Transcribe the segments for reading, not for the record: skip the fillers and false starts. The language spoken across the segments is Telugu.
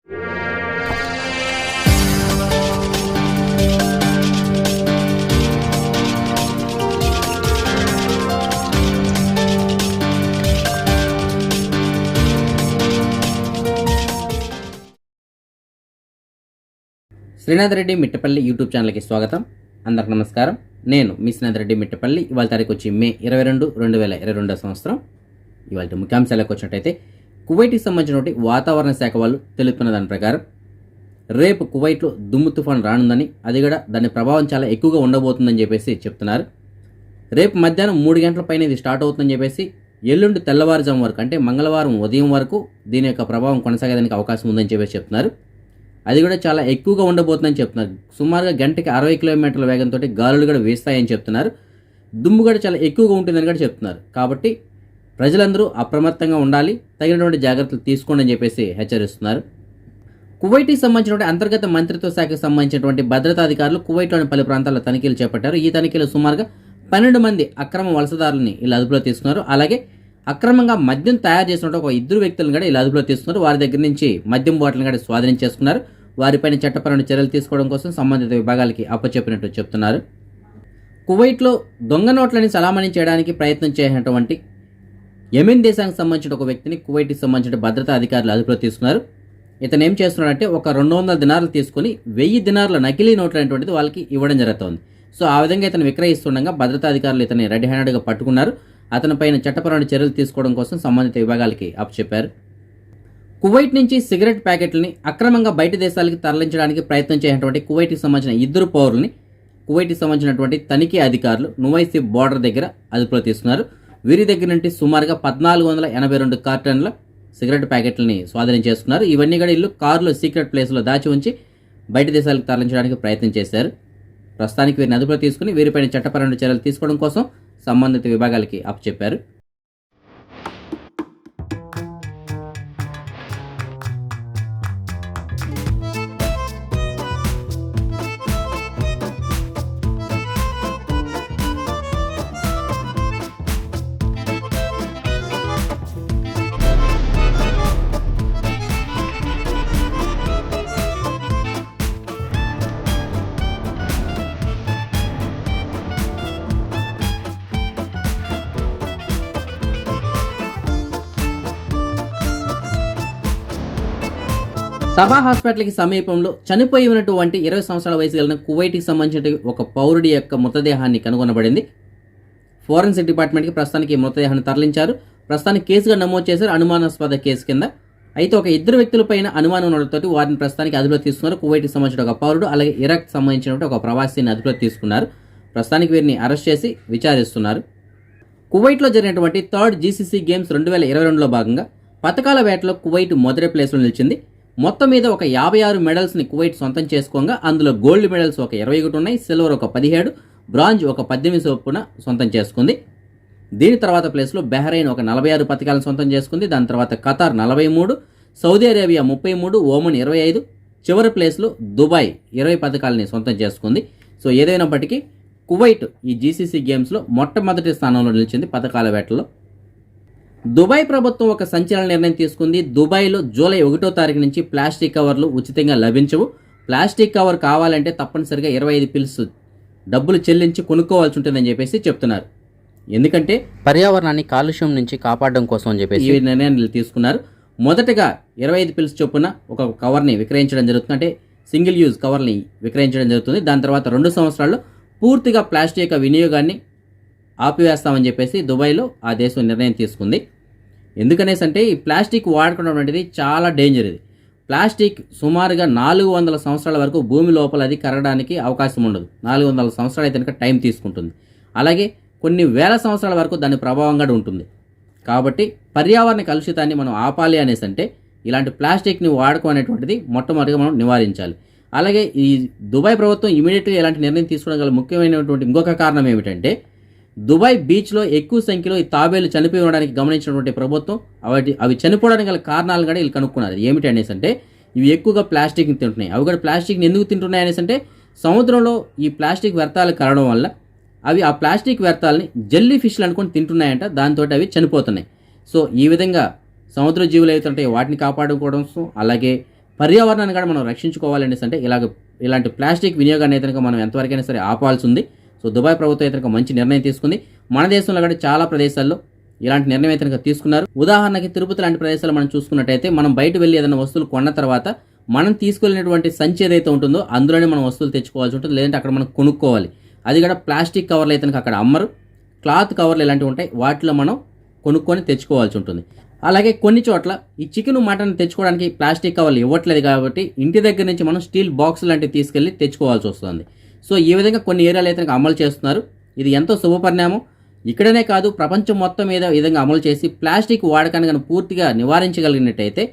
శ్రీనాథ్ రెడ్డి మిట్టపల్లి యూట్యూబ్ ఛానల్కి స్వాగతం. అందరికి నమస్కారం. నేను మీ శ్రీనాథ్ రెడ్డి మిట్టపల్లి. ఇవాళ తారీఖు వచ్చి మే 22, 2022 సంవత్సరం. ఇవాళ ముఖ్యాంశాలకు వచ్చినట్టయితే కువైట్కి సంబంధించిన వాతావరణ శాఖ వాళ్ళు తెలుపుతున్న దాని ప్రకారం రేపు కువైట్లో దుమ్ము తుఫాను రానుందని, అది కూడా దాని ప్రభావం చాలా ఎక్కువగా ఉండబోతుందని చెప్పేసి చెప్తున్నారు. రేపు మధ్యాహ్నం 3 గంటల పైన ఇది స్టార్ట్ అవుతుందని చెప్పేసి, ఎల్లుండి తెల్లవారుజాము వరకు అంటే మంగళవారం ఉదయం వరకు దీని యొక్క ప్రభావం కొనసాగడానికి అవకాశం ఉందని చెప్పేసి చెప్తున్నారు. అది కూడా చాలా ఎక్కువగా ఉండబోతుందని చెప్తున్నారు. సుమారుగా గంటకి 60 కిలోమీటర్ల వేగంతో గాలులు కూడా వీస్తాయని చెప్తున్నారు. దుమ్ము కూడా చాలా ఎక్కువగా ఉంటుందని కూడా చెప్తున్నారు. కాబట్టి ప్రజలందరూ అప్రమత్తంగా ఉండాలి, తగినటువంటి జాగ్రత్తలు తీసుకోండి అని చెప్పేసి హెచ్చరిస్తున్నారు. కువైట్కి సంబంధించినటువంటి అంతర్గత మంత్రిత్వ శాఖకు సంబంధించినటువంటి భద్రతాధికారులు కువైట్లోని పలు ప్రాంతాల్లో తనిఖీలు చేపట్టారు. ఈ తనిఖీలు సుమారుగా 12 మంది అక్రమ వలసదారులని ఇలా అదుపులో తీసుకున్నారు. అలాగే అక్రమంగా మద్యం తయారు చేసినట్టు ఒక 2 వ్యక్తులను కూడా ఇలా అదుపులో తీసుకున్నారు. వారి దగ్గర నుంచి మద్యం బాటిల్ని కూడా స్వాధీనం చేసుకున్నారు. వారిపైన చట్టపరమైన చర్యలు తీసుకోవడం కోసం సంబంధిత విభాగాలకి అప్పచెప్పినట్టు చెప్తున్నారు. కువైట్లో దొంగ నోట్లని చలామణి చేయడానికి ప్రయత్నం చేసినటువంటి యెమెన్ దేశానికి సంబంధించిన ఒక వ్యక్తిని కువైట్కి సంబంధించిన భద్రతా అధికారులు అదుపులో తీసుకున్నారు. ఇతను ఏం చేస్తున్నాడంటే ఒక 200 దినార్లు తీసుకుని 1000 దినార్ల నకిలీ నోట్లు అనేటువంటిది వాళ్ళకి ఇవ్వడం జరుగుతుంది. సో ఆ విధంగా ఇతను విక్రయిస్తుండగా భద్రతా అధికారులు ఇతన్ని రెడ్ హ్యాండెడ్గా పట్టుకున్నారు. అతని పైన చట్టపరమైన చర్యలు తీసుకోవడం కోసం సంబంధిత విభాగాలకి అప్పచెప్పారు. కువైట్ నుంచి సిగరెట్ ప్యాకెట్లని అక్రమంగా బయట దేశాలకి తరలించడానికి ప్రయత్నం చేసినటువంటి కువైట్కి సంబంధించిన 2 పౌరుల్ని కువైట్కి సంబంధించినటువంటి తనిఖీ అధికారులు నువైసీ బోర్డర్ దగ్గర అదుపులో తీసుకున్నారు. వీరి దగ్గర నుండి సుమారుగా 1482 కార్టన్ల సిగరెట్ ప్యాకెట్లని స్వాధీనం చేసుకున్నారు. ఇవన్నీ కూడా ఇల్లు కారులో సీక్రెట్ ప్లేస్లో దాచి ఉంచి బయట దేశాలకు తరలించడానికి ప్రయత్నం చేశారు. ప్రస్తుతానికి వీరిని అదుపులో తీసుకుని వీరిపైన చట్టపరమైన చర్యలు తీసుకోవడం కోసం సంబంధిత విభాగాలకి అప్పచెప్పారు. సబా హాస్పిటల్కి సమీపంలో చనిపోయి ఉన్నటువంటి 20 సంవత్సరాల వయసు కలిగిన కువైట్కి సంబంధించిన ఒక పౌరుడి యొక్క మృతదేహాన్ని కనుగొనబడింది. ఫోరెన్సిక్ డిపార్ట్మెంట్కి ప్రస్తుతానికి ఈ మృతదేహాన్ని తరలించారు. ప్రస్తుతానికి కేసుగా నమోదు చేశారు, అనుమానాస్పద కేసు కింద. అయితే ఒక 2 వ్యక్తులపైన అనుమానం ఉండడంతో వారిని ప్రస్తుతానికి అదుపులో తీసుకున్నారు. కువైట్కి సంబంధించిన ఒక పౌరుడు, అలాగే ఇరాక్ సంబంధించిన ఒక ప్రవాసిని అదుపులో తీసుకున్నారు. ప్రస్తుతానికి వీరిని అరెస్ట్ చేసి విచారిస్తున్నారు. కువైట్లో జరిగినటువంటి 3rd GCC గేమ్స్ 2022లో భాగంగా పతకాల వేటలో కువైట్ మొదటి ప్లేస్లో నిలిచింది. మొత్తం మీద ఒక 56 మెడల్స్ని కువైట్ సొంతం చేసుకోగా అందులో గోల్డ్ మెడల్స్ ఒక 21 ఉన్నాయి, సిల్వర్ ఒక 17, బ్రాంజ్ ఒక 18 చొప్పున సొంతం చేసుకుంది. దీని తర్వాత ప్లేస్లో బహ్రెయిన్ ఒక 46 పతకాలను సొంతం చేసుకుంది. దాని తర్వాత ఖతార్ 43, సౌదీ అరేబియా 33, ఓమన్ 25, చివరి ప్లేస్లో దుబాయ్ 20 పతకాలని సొంతం చేసుకుంది. సో ఏదైనప్పటికీ కువైట్ ఈ GCC గేమ్స్లో మొట్టమొదటి స్థానంలో నిలిచింది పతకాల వేటలో. దుబాయ్ ప్రభుత్వం ఒక సంచలన నిర్ణయం తీసుకుంది. దుబాయ్లో జూలై 1వ తారీఖు నుంచి ప్లాస్టిక్ కవర్లు ఉచితంగా లభించవు. ప్లాస్టిక్ కవర్ కావాలంటే తప్పనిసరిగా 25 పిల్స్ డబ్బులు చెల్లించి కొనుక్కోవాల్సి ఉంటుందని చెప్పేసి చెప్తున్నారు. ఎందుకంటే పర్యావరణాన్ని కాలుష్యం నుంచి కాపాడడం కోసం అని చెప్పేసి ఈ నిర్ణయాన్ని తీసుకున్నారు. మొదటగా 25 పిల్స్ చొప్పున ఒక కవర్ని విక్రయించడం జరుగుతుంది, అంటే సింగిల్ యూజ్ కవర్ని విక్రయించడం జరుగుతుంది. దాని తర్వాత 2 సంవత్సరాల్లో పూర్తిగా ప్లాస్టిక్ యొక్క వినియోగాన్ని ఆపివేస్తామని చెప్పేసి దుబాయ్లో ఆ దేశం నిర్ణయం తీసుకుంది. ఎందుకనేసి అంటే ఈ ప్లాస్టిక్ వాడుకోవడం అనేది చాలా డేంజర్. ఇది ప్లాస్టిక్ సుమారుగా 400 సంవత్సరాల వరకు భూమి లోపల అది కరగడానికి అవకాశం ఉండదు. 400 సంవత్సరాలు అయితే కనుక టైం తీసుకుంటుంది. అలాగే కొన్ని వేల సంవత్సరాల వరకు దాని ప్రభావం కూడా ఉంటుంది. కాబట్టి పర్యావరణ కలుషితాన్ని మనం ఆపాలి అనేసి అంటే ఇలాంటి ప్లాస్టిక్ని వాడుకో అనేటువంటిది మొట్టమొదటిగా మనం నివారించాలి. అలాగే ఈ దుబాయ్ ప్రభుత్వం ఇమీడియట్గా ఇలాంటి నిర్ణయం తీసుకోవడం గల ముఖ్యమైనటువంటి ఇంకొక కారణం ఏమిటంటే దుబాయ్ బీచ్లో ఎక్కువ సంఖ్యలో ఈ తాబేలు చనిపోయి ఉండడానికి గమనించినటువంటి ప్రభుత్వం అవి చనిపోవడానికి గల కారణాలు కూడా వీళ్ళు కనుక్కున్నారు. ఏమిటి అనేసి అంటే ఇవి ఎక్కువగా ప్లాస్టిక్ని తింటున్నాయి. అవి కూడా ప్లాస్టిక్ని ఎందుకు తింటున్నాయి అనేసి అంటే సముద్రంలో ఈ ప్లాస్టిక్ వ్యర్థాలు కరగడం వల్ల అవి ఆ ప్లాస్టిక్ వ్యర్థాలని జెల్లీ ఫిష్లు అనుకొని తింటున్నాయంట. దాంతో అవి చనిపోతున్నాయి. సో ఈ విధంగా సముద్ర జీవులు ఏవైతే వాటిని కాపాడుకోవడం, అలాగే పర్యావరణాన్ని కూడా మనం రక్షించుకోవాలంటే అంటే ఇలాంటి ప్లాస్టిక్ వినియోగాన్ని అయితే మనం ఎంతవరకైనా సరే ఆపాల్సి ఉంది. సో దుబాయ్ ప్రభుత్వం అయితే మంచి నిర్ణయం తీసుకుంది. మన దేశంలో కూడా చాలా ప్రదేశాల్లో ఇలాంటి నిర్ణయం అయితే తీసుకున్నారు. ఉదాహరణకి తిరుపతి లాంటి ప్రదేశాలు మనం చూసుకున్నట్టయితే మనం బయట వెళ్ళి ఏదైనా వస్తువులు కొన్న తర్వాత మనం తీసుకెళ్ళినటువంటి సంచి ఏదైతే ఉంటుందో అందులోనే మనం వస్తువులు తెచ్చుకోవాల్సి ఉంటుంది. లేదంటే అక్కడ మనం కొనుక్కోవాలి. అది కూడా ప్లాస్టిక్ కవర్లు అయితే అక్కడ అమ్మరు. క్లాత్ కవర్లు ఇలాంటివి ఉంటాయి, వాటిలో మనం కొనుక్కొని తెచ్చుకోవాల్సి ఉంటుంది. అలాగే కొన్ని చోట్ల ఈ చికెన్ మటన్ తెచ్చుకోవడానికి ప్లాస్టిక్ కవర్లు ఇవ్వట్లేదు కాబట్టి ఇంటి దగ్గర నుంచి మనం స్టీల్ బాక్స్ లాంటివి తీసుకెళ్ళి తెచ్చుకోవాల్సి వస్తుంది. సో ఈ విధంగా కొన్ని ఏరియాలు అయితే అమలు చేస్తున్నారు. ఇది ఎంతో శుభపరిణామం. ఇక్కడనే కాదు, ప్రపంచం మొత్తం మీద ఈ విధంగా అమలు చేసి ప్లాస్టిక్ వాడకాన్ని కనుక పూర్తిగా నివారించగలిగినట్టయితే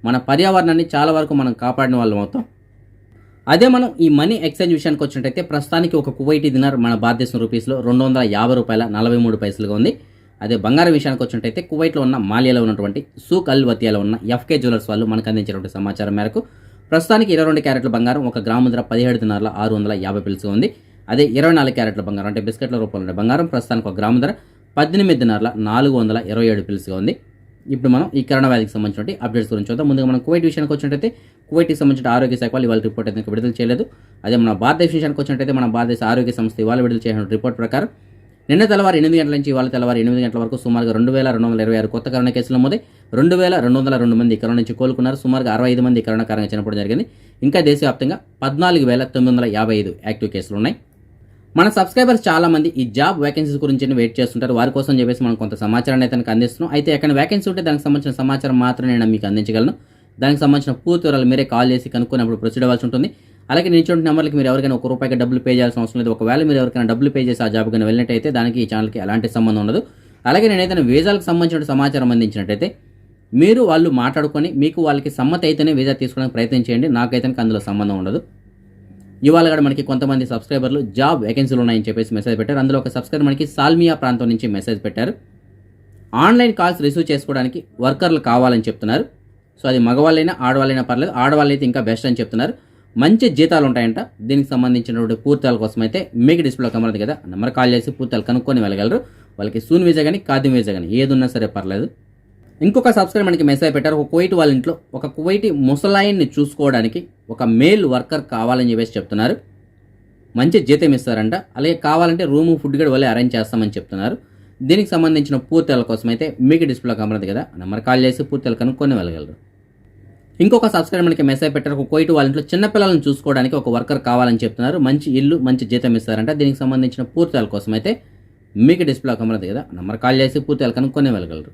మన పర్యావరణాన్ని చాలా వరకు మనం కాపాడిన వాళ్ళం అవుతాం. అదే మనం ఈ మనీ ఎక్స్చేంజ్ విషయానికి వచ్చినట్టయితే ప్రస్తుతానికి ఒక కువైటీ దినార్ మన భారతదేశం రూపీస్లో $250.43గా ఉంది. అదే బంగారం విషయానికి వచ్చినట్టయితే కువైట్లో ఉన్న మాలియాలో ఉన్నటువంటి సూక్ అల్ వతియాలో ఉన్న ఎఫ్కే జ్యువెలర్స్ వాళ్ళు మనకు అందించినటువంటి సమాచారం మేరకు ప్రస్తుతానికి 22 క్యారెట్ల బంగారం ఒక గ్రాము ధర $17.650 ఉంది. అదే 24 క్యారెట్ల బంగారం అంటే బిస్కెట్ల రూపంలో ఉండే బంగారం ప్రస్తుతానికి ఒక గ్రాము ధర $18.427 ఉంది. ఇప్పుడు మనం ఈ కరోనా వ్యాధికి సంబంధించిన అప్డేట్స్ గురించి చూద్దాం. ముందుగా మనం కువైట్ విషయానికి వచ్చినట్టయితే కువైట్కి సంబంధించిన ఆరోగ్య శాఖ వాళ్ళు ఇవాళ రిపోర్ట్ అయితే విడుదల చేయలేదు. అదే మన భారతదేశ విషయానికి వచ్చినట్టయితే మన భారతదేశ ఆరోగ్య సంస్థ ఇవాళ విడుదల చేసిన రిపోర్ట్ ప్రకారం నిన్న తెల్లవారు 8 గంటల నుంచి ఇవాళ తెల్లవారు 8 గంటల వరకు సుమారుగా 2226 కొత్త కరోనా కేసులు నమోదై 2202 మంది కరోనా నుంచి కోలుకున్నారు. సుమారుగా 65 మంది కరోనా కారణంగా చనిపోవడం జరిగింది. ఇంకా దేశవ్యాప్తంగా 14,955 యాక్టివ్ కేసులు ఉన్నాయి. మన సబ్స్క్రైబర్స్ చాలా మంది ఈ జాబ్ వేకెన్సీస్ గురించి వెయిట్ చేస్తుంటారు. వారి కోసం చెప్పేసి మనం కొంత సమాచారాన్ని అయితే అందిస్తున్నాం. అయితే ఎక్కడ వేకెన్సీ ఉంటే దానికి సంబంధించిన సమాచారం మాత్రమే నేను మీకు అందించగలను. దానికి సంబంధించిన పూర్తి వివరాలు మీరే కాల్ చేసి కనుక్కున్నప్పుడు ప్రొసీడ్ అవ్వాల్సి ఉంటుంది. అలాగే నేను ఇచ్చిన నెంబర్కి మీరు ఎవరికైనా ₹1 డబ్బులు పే చేయాల్సిన అవసరం లేదు. ఒకవేళ మీరు ఎవరికైనా డబ్బులు పే చేసి ఆ జాబ్ కానీ వెళ్ళినట్టయితే దానికి ఈ ఛానల్కి ఎలాంటి సంబంధం ఉండదు. అలాగే నేను ఏదైనా వీసాలకు సంబంధించిన సమాచారం అందించినట్టయితే మీరు వాళ్ళు మాట్లాడుకొని మీకు వాళ్ళకి సమ్మతి అయితేనే వీసా తీసుకోవడానికి ప్రయత్నం చేయండి. నాకైతే అందులో సంబంధం ఉండదు. ఇవాళ కూడా మనకి కొంతమంది సబ్స్క్రైబర్లు జాబ్ వేకెన్సీలు ఉన్నాయని చెప్పేసి మెసేజ్ పెట్టారు. అందులో ఒక సబ్స్క్రైబర్ మనకి సాల్మియా ప్రాంతం నుంచి మెసేజ్ పెట్టారు. ఆన్లైన్ కాల్స్ రిసీవ్ చేసుకోవడానికి వర్కర్లు కావాలని చెప్తున్నారు. సో అది మగవాళ్ళైనా ఆడవాళ్ళైనా పర్లేదు, ఆడవాళ్ళు అయితే ఇంకా బెస్ట్ అని చెప్తున్నారు. మంచి జీతాలు ఉంటాయంట. దీనికి సంబంధించినటువంటి పూర్తాల కోసం అయితే మీకు డిస్ప్లేలో కమరదు కదా, నెంబర్ కాల్ చేసి పూర్తాలు కనుక్కొని వెళ్ళగలరు. వాళ్ళకి సూన్ వీసా కానీ ఖాదీం వీసా కానీ ఏది ఉన్నా సరే పర్లేదు. ఇంకొక సబ్స్క్రైబర్ మనకి మెసేజ్ పెట్టారు. ఒక కువైట్ వాళ్ళ ఇంట్లో ఒక కువైటీ ముసలాయిన్ని చూసుకోవడానికి ఒక మేల్ వర్కర్ కావాలని చెప్పేసి చెప్తున్నారు. మంచి జీతం ఇస్తారంట. అలాగే కావాలంటే రూము ఫుడ్ కూడా వాళ్ళే అరేంజ్ చేస్తామని చెప్తున్నారు. దీనికి సంబంధించిన పూర్తాల కోసం అయితే మీకు డిస్ప్లేలో కమరదు కదా, నెంబర్ కాల్ చేసి పూర్తాలు కనుక్కొని వెళ్ళగలరు. ఇంకొక సబ్స్క్రైబర్ మనకి మెసేజ్ పెట్టారు. ఒక కువైట్ వాళ్ళ ఇంట్లో చిన్నపిల్లలను చూసుకోవడానికి ఒక వర్కర్ కావాలని చెప్తున్నారు. మంచి ఇల్లు మంచి జీతం ఇస్తారంట. దీనికి సంబంధించిన పూర్తాల కోసం అయితే మీకు డిస్ప్లేలో కమరదు కదా, నెంబర్ కాల్ చేసి పూర్తాలు కనుక్కొని వెళ్ళగలరు.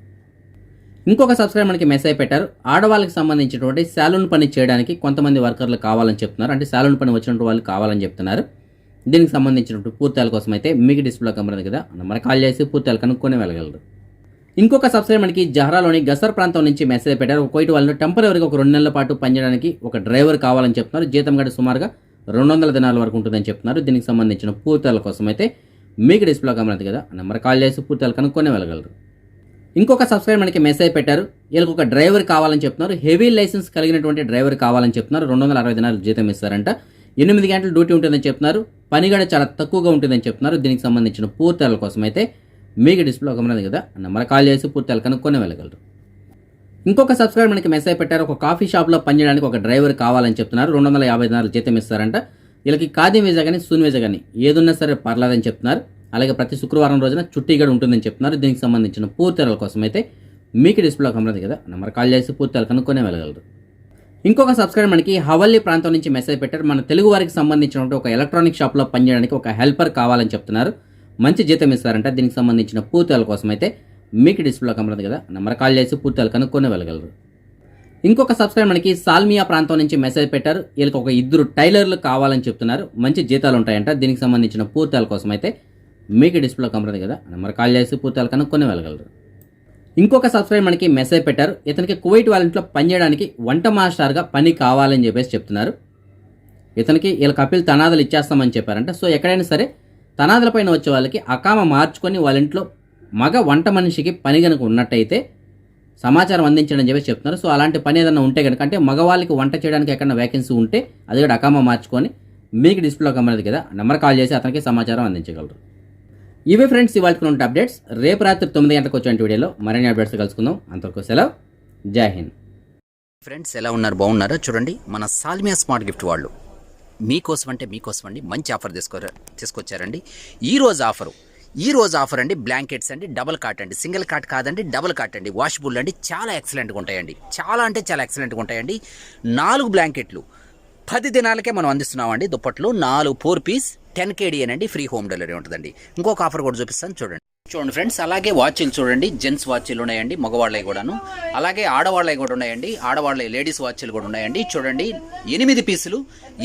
ఇంకొక సబ్స్క్రైబర్ మనకి మెసేజ్ పెట్టారు. ఆడవాళ్ళకి సంబంధించినటువంటి సాలూన్ పని చేయడానికి కొంతమంది వర్కర్లు కావాలని చెప్తున్నారు. అంటే సాలూన్ పని వచ్చినటువంటి వాళ్ళు కావాలని చెప్తున్నారు. దీనికి సంబంధించినటువంటి పూర్తాల కోసం అయితే మీకు డిస్ప్లేలో కమరదు కదా, నెంబర్ కాల్ చేసి పూర్తాలు కనుక్కొని వెళ్ళగలరు. ఇంకొక సబ్స్క్రైబర్ మనకి జహరాలోని గసర్ ప్రాంతం నుంచి మెసేజ్ పెట్టారు. ఒక కువైట్ వాళ్ళు టెంపరీగా ఒక 2 నెలల పాటు పనిచేయడానికి ఒక డ్రైవర్ కావాలని చెప్తున్నారు. జీతం గంట సుమారుగా 200 దినాల వరకు ఉంటుందని చెప్తున్నారు. దీనికి సంబంధించిన పూర్తాల కోసం అయితే మీకు డిస్ప్లేలో కమరదు కదా, నెంబర్ కాల్ చేసి పూర్తాలు కనుక్కొని వెళ్ళగలరు. ఇంకొక సబ్స్క్రైబర్ మనకి మెసేజ్ పెట్టారు. వీళ్ళకి ఒక డ్రైవర్ కావాలని చెప్తున్నారు. హెవీ లైసెన్స్ కలిగినటువంటి డ్రైవర్ కావాలని చెప్తున్నారు. 260 దినాలు జీతం ఇస్తారంట. 8 గంటలు డ్యూటీ ఉంటుందని చెప్తున్నారు. పని కూడా చాలా తక్కువగా ఉంటుందని చెప్తున్నారు. దీనికి సంబంధించిన పూర్తాల కోసం అయితే మీకు డిస్ప్లే కమరదు కదా, నెంబర్ కాల్ చేసి పూర్తాలు కనుక్కొని వెళ్ళగలరు. ఇంకొక సబ్స్క్రైబర్ మనకి మెసేజ్ పెట్టారు. ఒక కాఫీ షాప్లో పనిచేయడానికి ఒక డ్రైవర్ కావాలని చెప్తున్నారు. 250 దినాలు జీతం ఇస్తారంట. వీళ్ళకి ఖాదీం వీసా కానీ సూన్ వీసా కానీ ఏదున్నా సరే పర్లేదని చెప్తున్నారు. అలాగే ప్రతి శుక్రవారం రోజున చుట్టి కూడా ఉంటుందని చెప్తున్నారు. దీనికి సంబంధించిన పూర్తాల కోసం అయితే మీకు డిస్ప్లే కమరదు కదా, నెంబర్ కాల్ చేసి పూర్తాలు కనుక్కొని వెళ్ళగలరు. ఇంకొక సబ్స్క్రైబర్ మనకి హవల్లీ ప్రాంతం నుంచి మెసేజ్ పెట్టారు. మన తెలుగు వారికి సంబంధించిన ఒక ఎలక్ట్రానిక్ షాప్లో పనిచేయడానికి ఒక హెల్పర్ కావాలని చెప్తున్నారు. మంచి జీతం ఇస్తారంట. దీనికి సంబంధించిన పూర్తాల కోసం అయితే మీకు డిస్ప్లేలో కమరదు కదా, నెంబర్ కాల్ చేసి పూర్తాలు కనుక్కొని వెళ్ళగలరు. ఇంకొక సబ్స్క్రైబర్ మనకి సాల్మియా ప్రాంతం నుంచి మెసేజ్ పెట్టారు. వీళ్ళకి ఒక 2 టైలర్లు కావాలని చెప్తున్నారు. మంచి జీతాలు ఉంటాయంట. దీనికి సంబంధించిన పూర్తాల కోసం అయితే మీకు డిస్ప్లేలో కమరదు కదా, నెంబర్ కాల్ చేసి పూర్తాలు కనుక్కొని వెళ్ళగలరు. ఇంకొక సబ్స్క్రైబర్ మనకి మెసేజ్ పెట్టారు. ఇతనికి కువైట్ వాళ్ళ ఇంట్లో పనిచేయడానికి వంట మాస్టర్గా పని కావాలని చెప్పేసి చెప్తున్నారు. ఇతనికి వీళ్ళ కపిల్ తనాదులు ఇచ్చేస్తామని చెప్పారంట. సో ఎక్కడైనా సరే తనాదుల పైన వచ్చే వాళ్ళకి అకామ మార్చుకొని వాళ్ళ ఇంట్లో మగ వంట మనిషికి పని కనుక ఉన్నట్టయితే సమాచారం అందించడం చెప్పేసి చెప్తున్నారు. సో అలాంటి పని ఏదైనా ఉంటే కనుక అంటే మగవాళ్ళకి వంట చేయడానికి ఎక్కడైనా వేకెన్సీ ఉంటే అది కూడా అకామ మార్చుకొని మీకు డిస్ప్లేలో కమరదు కదా, నెంబర్ కాల్ చేసి అతనికి సమాచారం అందించగలరు. ఇవే ఫ్రెండ్స్ ఇవాళ ఉన్న అప్డేట్స్. రేపు రాత్రి 9 గంటలకు వచ్చే వీడియోలో మరిన్ని అప్డేట్స్ కలుసుకుందాం. అంతవరకు సెలవు. జై హింద్. ఫ్రెండ్స్ ఎలా ఉన్నారు, బాగున్నారా? చూడండి మన సాల్మియా స్మార్ట్ గిఫ్ట్ వాళ్ళు మీకోసం అండి మంచి ఆఫర్ తీసుకొచ్చారండి. ఈ రోజు ఆఫర్ అండి బ్లాంకెట్స్ అండి, డబుల్ కాట్ అండి, సింగిల్ కాట్ కాదండి, డబుల్ కాట్ అండి, వాషబుల్ అండి, చాలా ఎక్సలెంట్గా ఉంటాయండి. చాలా అంటే చాలా ఎక్సలెంట్గా ఉంటాయండి. 4 బ్లాంకెట్లు 10 దినాలకే మనం అందిస్తున్నామండి. దుప్పట్లు 4 4 పీస్ 10 KD అనండి, ఫ్రీ హోమ్ డెలివరీ ఉంటుందండి. ఇంకొక ఆఫర్ కూడా చూపిస్తాను చూడండి ఫ్రెండ్స్. అలాగే వాచీలు చూడండి, జెంట్స్ వాచీలు ఉన్నాయండి, మగవాళ్ళవి కూడాను. అలాగే ఆడవాళ్ళవి కూడా ఉన్నాయండి, ఆడవాళ్ళ లేడీస్ వాచీలు కూడా ఉన్నాయండి. చూడండి 8 పీసులు,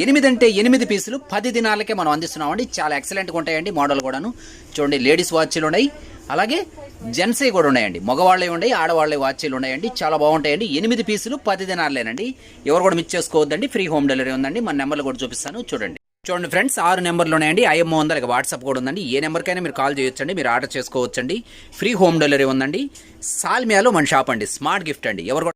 8 పీసులు 10 దినాలకే మనం అందిస్తున్నామండి. చాలా ఎక్సలెంట్గా ఉంటాయండి మోడల్ కూడాను. చూడండి లేడీస్ వాచీలు ఉన్నాయి, అలాగే జెంట్స్ కూడా ఉన్నాయండి, మగవాళ్ళవి ఉన్నాయి, ఆడవాళ్ళ వాచీలు ఉన్నాయండి. చాలా బాగుంటాయండి. 8 పీసులు 10 దినాలేనండి. ఎవరు కూడా మిస్ చేసుకోవద్దండి, ఫ్రీ హోమ్ డెలివరీ ఉందండి. మన నెంబర్లు కూడా చూపిస్తాను చూడండి ఫ్రెండ్స్. 6 నెంబర్లు ఉన్నాయండి, ఐఎంఓ ఉంది, అలాగే వాట్సాప్ కూడా ఉందండి. ఏ నెంబర్కైనా మీరు కాల్ చేయొచ్చండి, మీరు ఆర్డర్ చేసుకోవచ్చండి. ఫ్రీ హోమ్ డెలివరీ ఉందండి. సాల్మియాలో మన షాప్ అండి, స్మార్ట్ గిఫ్ట్ అండి. ఎవరు